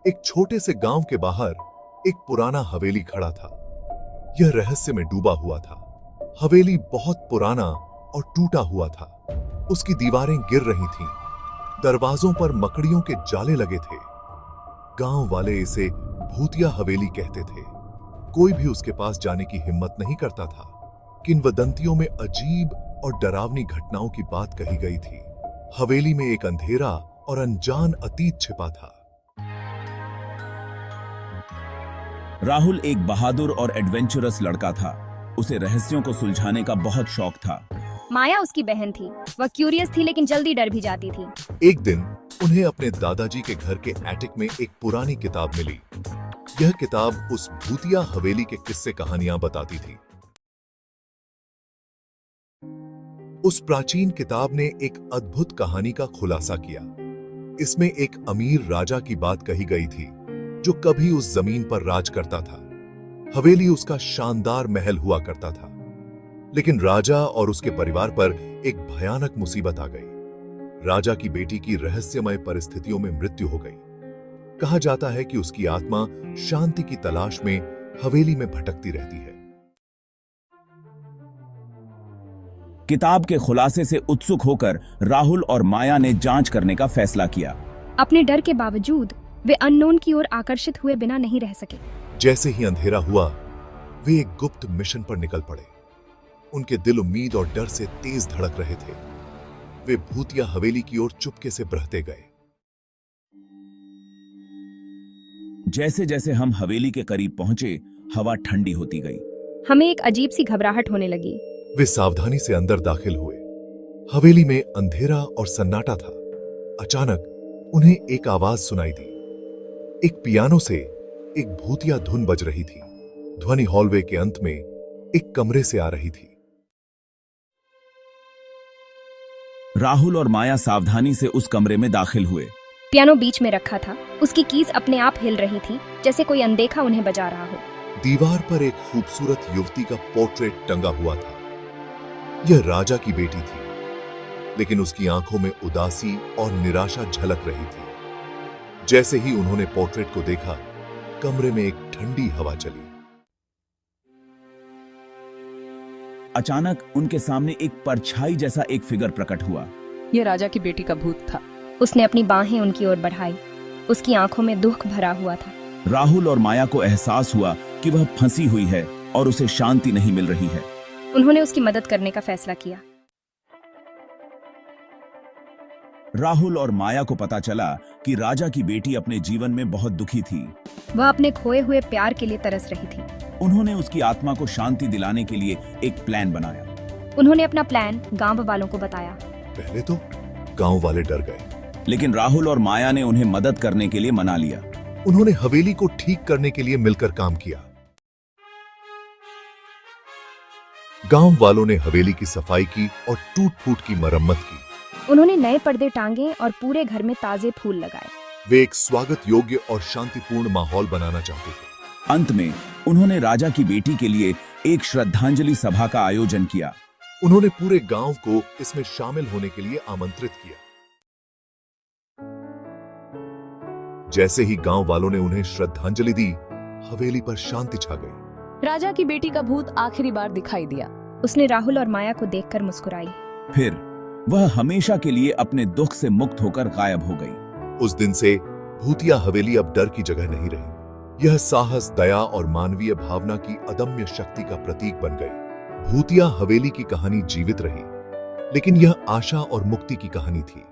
एक छोटे से गांव के बाहर एक पुराना हवेली खड़ा था। यह रहस्य में डूबा हुआ था। हवेली बहुत पुराना और टूटा हुआ था। उसकी दीवारें गिर रही थीं। दरवाजों पर मकड़ियों के जाले लगे थे। गांव वाले इसे भूतिया हवेली कहते थे। कोई भी उसके पास जाने की हिम्मत नहीं करता था। किंवदंतियों में अजीब और डरावनी घटनाओं की बात कही गई थी। हवेली में एक अंधेरा और अनजान अतीत छिपा था। राहुल एक बहादुर और एडवेंचरस लड़का था। उसे रहस्यों को सुलझाने का बहुत शौक था। माया उसकी बहन थी। वह क्यूरियस थी लेकिन जल्दी डर भी जाती थी। एक दिन उन्हें अपने दादाजी के घर के एटिक में एक पुरानी किताब मिली। यह किताब उस भूतिया हवेली के किस्से कहानियां बताती थी। उस प्राचीन किताब ने एक अद्भुत कहानी का खुलासा किया। इसमें एक अमीर राजा की बात कही गई थी जो कभी उस जमीन पर राज करता था। हवेली उसका शानदार महल हुआ करता था, लेकिन राजा और उसके परिवार पर एक भयानक मुसीबत आ गई। राजा की बेटी की रहस्यमय परिस्थितियों में मृत्यु हो गई। कहा जाता है कि उसकी आत्मा शांति की तलाश में हवेली में भटकती रहती है। किताब के खुलासे से उत्सुक होकर राहुल और माया ने जांच करने का फैसला किया। अपने डर के बावजूद वे अननोन की ओर आकर्षित हुए बिना नहीं रह सके। जैसे ही अंधेरा हुआ, वे एक गुप्त मिशन पर निकल पड़े। उनके दिल उम्मीद और डर से तेज धड़क रहे थे। वे भूतिया हवेली की ओर चुपके से बढ़ते गए। जैसे जैसे हम हवेली के करीब पहुंचे, हवा ठंडी होती गई। हमें एक अजीब सी घबराहट होने लगी। वे सावधानी से अंदर दाखिल हुए। हवेली में अंधेरा और सन्नाटा था। अचानक उन्हें एक आवाज सुनाई दी। एक पियानो से एक भूतिया धुन बज रही थी। ध्वनि हॉलवे के अंत में एक कमरे से आ रही थी। राहुल और माया सावधानी से उस कमरे में दाखिल हुए। पियानो बीच में रखा था। उसकी कीज अपने आप हिल रही थी, जैसे कोई अनदेखा उन्हें बजा रहा हो। दीवार पर एक खूबसूरत युवती का पोर्ट्रेट टंगा हुआ था। यह राजा की बेटी थी, लेकिन उसकी आंखों में उदासी और निराशा झलक रही थी। जैसे ही उन्होंने पोर्ट्रेट को देखा, कमरे में एक ठंडी हवा चली। अचानक उनके सामने एक परछाई जैसा एक फिगर प्रकट हुआ। यह राजा की बेटी का भूत था। उसने अपनी बाहें उनकी ओर बढ़ाई। उसकी आंखों में दुख भरा हुआ था। राहुल और माया को एहसास हुआ कि वह फंसी हुई है और उसे शांति नहीं मिल रही है। उन्होंने उसकी मदद करने का फैसला किया। राहुल और माया को पता चला कि राजा की बेटी अपने जीवन में बहुत दुखी थी। वह अपने खोए हुए प्यार के लिए तरस रही थी। उन्होंने उसकी आत्मा को शांति दिलाने के लिए एक प्लान बनाया। उन्होंने अपना प्लान गांव वालों को बताया। पहले तो गांव वाले डर गए, लेकिन राहुल और माया ने उन्हें मदद करने के लिए मना लिया। उन्होंने हवेली को ठीक करने के लिए मिलकर काम किया। गांव वालों ने हवेली की सफाई की और टूट फूट की मरम्मत की। उन्होंने नए पर्दे टांगे और पूरे घर में ताजे फूल लगाए। वे एक स्वागत योग्य और शांतिपूर्ण माहौल बनाना चाहते थे। अंत में उन्होंने राजा की बेटी के लिए एक श्रद्धांजलि सभा का आयोजन किया। उन्होंने पूरे गांव को इसमें शामिल होने के लिए आमंत्रित किया। जैसे ही गांव वालों ने उन्हें श्रद्धांजलि दी, हवेली पर शांति छा गई। राजा की बेटी का भूत आखिरी बार दिखाई दिया। उसने राहुल और माया को देखकर मुस्कुराई। फिर वह हमेशा के लिए अपने दुख से मुक्त होकर गायब हो गई। उस दिन से भूतिया हवेली अब डर की जगह नहीं रही। यह साहस, दया और मानवीय भावना की अदम्य शक्ति का प्रतीक बन गई। भूतिया हवेली की कहानी जीवित रही, लेकिन यह आशा और मुक्ति की कहानी थी।